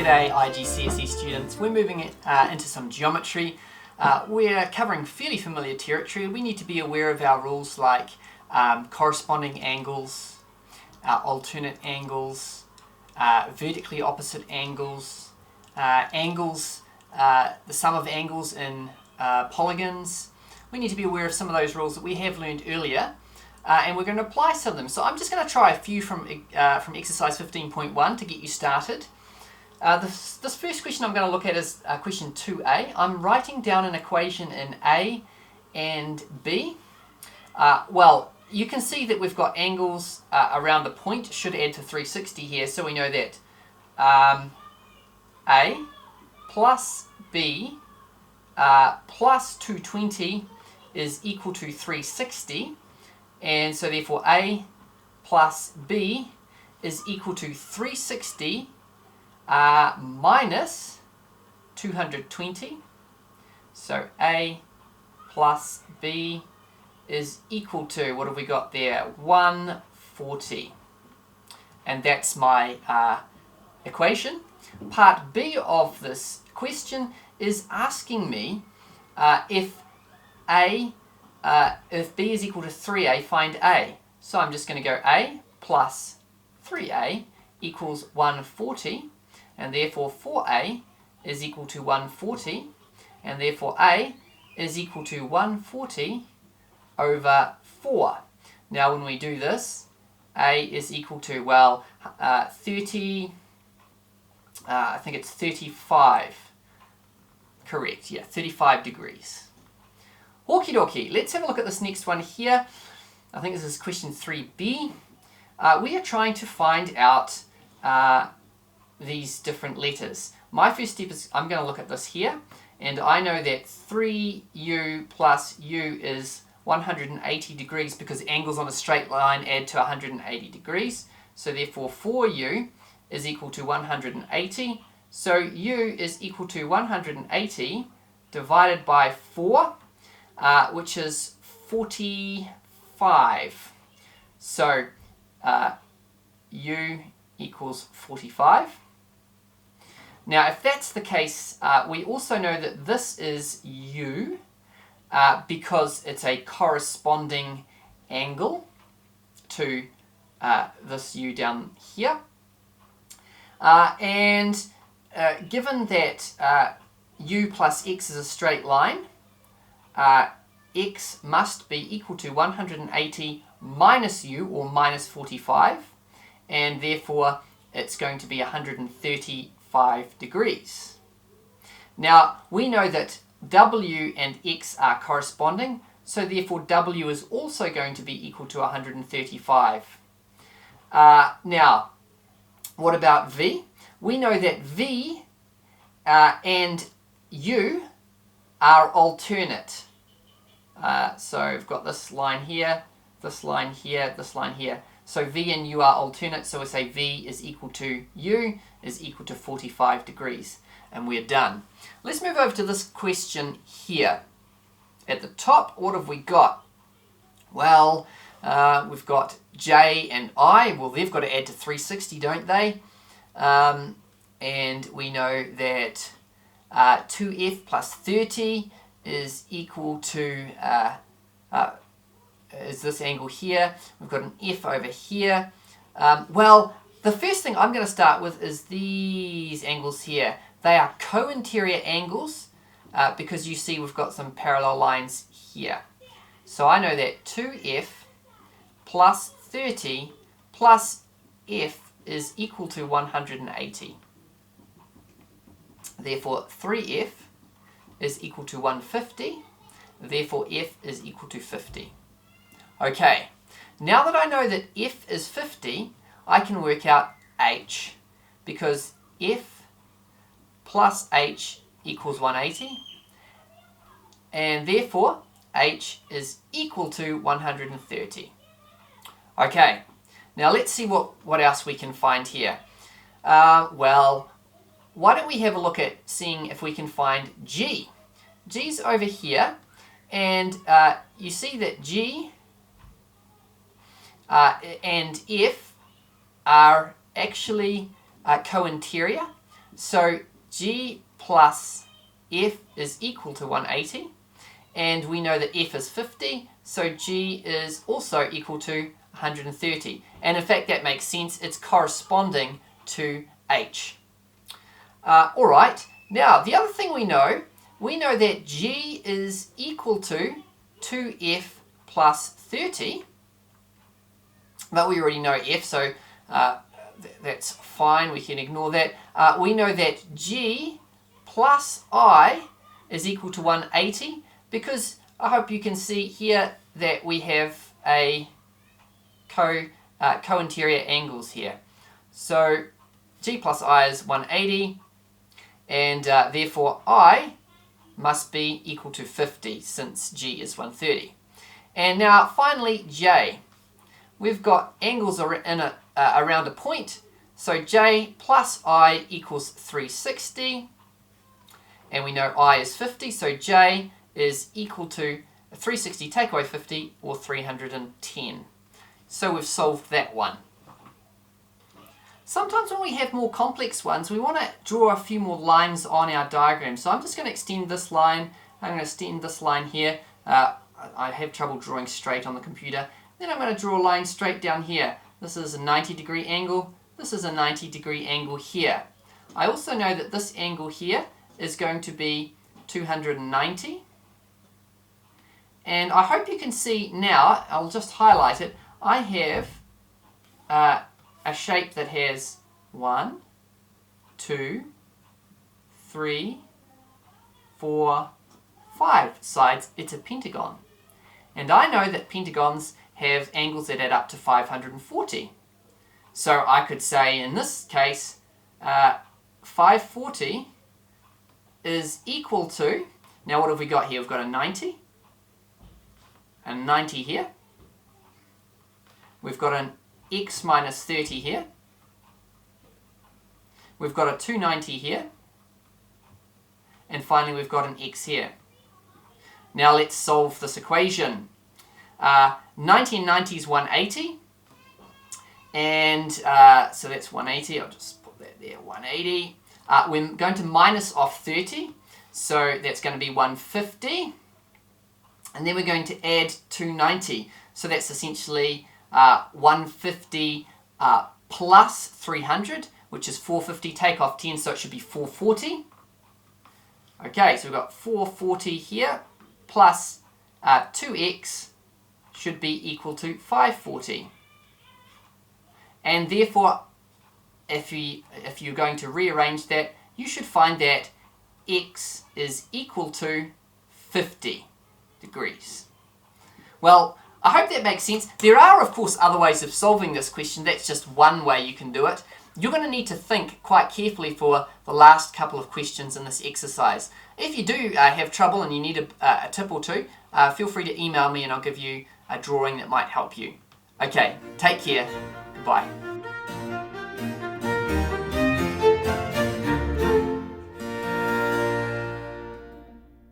G'day IGCSE students. We're moving into some geometry. We're covering fairly familiar territory. We need to be aware of our rules like corresponding angles, alternate angles, vertically opposite angles, the sum of angles in polygons. We need to be aware of some of those rules that we have learned earlier. And we're going to apply some of them. So I'm just going to try a few from exercise 15.1 to get you started. This first question I'm going to look at is question 2a. I'm writing down an equation in A and B. Well, you can see that we've got angles around the point, should add to 360 here, so we know that A plus B plus 220 is equal to 360, and so therefore A plus B is equal to 360 minus 220. So A plus B is equal to, what have we got there, 140. And that's my equation. Part B of this question is asking me if B is equal to 3A, find A. So I'm just going to go A plus 3A equals 140. And therefore 4A is equal to 140, and therefore A is equal to 140 over 4. Now when we do this, A is equal to, well, 30, I think it's 35, correct, yeah, 35 degrees. Okie dokie, let's have a look at this next one here. I think this is question 3b. We are trying to find out these different letters. My first step is I'm going to look at this here, and I know that 3u plus u is 180 degrees because angles on a straight line add to 180 degrees. So therefore 4u is equal to 180. So u is equal to 180 divided by 4, which is 45. So u equals 45. Now if that's the case, we also know that this is u because it's a corresponding angle to this u down here. Given that u plus x is a straight line, x must be equal to 180 minus u, or minus 45, and therefore it's going to be 135 degrees. Now we know that w and x are corresponding, so therefore w is also going to be equal to 135. Now what about v? We know that v and u are alternate. So I've got this line here, this line here, this line here. So v and u are alternate, so we say v is equal to u is equal to 45 degrees. And we're done. Let's move over to this question here. At the top, what have we got? Well, we've got j and I. Well, they've got to add to 360, don't they? And we know that 2f plus 30 is equal to is this angle here. We've got an f over here. Well, the first thing I'm going to start with is these angles here. They are co-interior angles because you see we've got some parallel lines here. So I know that 2f plus 30 plus f is equal to 180. Therefore 3f is equal to 150. Therefore f is equal to 50. Okay, now that I know that f is 50, I can work out h, because f plus h equals 180, and therefore h is equal to 130. Okay, now let's see what else we can find here. Well, why don't we have a look at seeing if we can find g. G's over here, and you see that g and f are actually co-interior. So G plus F is equal to 180. And we know that F is 50, so G is also equal to 130. And in fact, that makes sense. It's corresponding to H. All right. Now, the other thing we know that G is equal to 2F plus 30. But we already know F, so that's fine. We can ignore that. We know that G plus I is equal to 180. Because I hope you can see here that we have a co-interior angles here. So G plus I is 180, and therefore I must be equal to 50 since G is 130. And now finally J. We've got angles around a point, so J plus I equals 360, and we know I is 50, so J is equal to 360 take away 50, or 310. So we've solved that one. Sometimes when we have more complex ones, we want to draw a few more lines on our diagram. So I'm just going to extend this line. I'm going to extend this line here. I have trouble drawing straight on the computer. Then I'm going to draw a line straight down here. This is a 90-degree angle. This is a 90-degree angle here. I also know that this angle here is going to be 290. And I hope you can see now, I'll just highlight it, I have a shape that has 1, 2, 3, 4, 5 sides. It's a pentagon. And I know that pentagons have angles that add up to 540. So I could say in this case, 540 is equal to, now what have we got here? We've got a 90. And 90 here. We've got an x minus 30 here. We've got a 290 here. And finally we've got an x here. Now let's solve this equation. 90 and 90 is 180. And so that's 180. I'll just put that there, 180. We're going to minus off 30. So that's going to be 150. And then we're going to add 290. So that's essentially 150 plus 300, which is 450. Take off 10, so it should be 440. Okay, so we've got 440 here, plus 2x should be equal to 540. And therefore, if you're going to rearrange that, you should find that x is equal to 50 degrees. Well, I hope that makes sense. There are, of course, other ways of solving this question. That's just one way you can do it. You're going to need to think quite carefully for the last couple of questions in this exercise. If you do have trouble and you need a tip or two, feel free to email me and I'll give you a drawing that might help you. Okay, take care. Goodbye.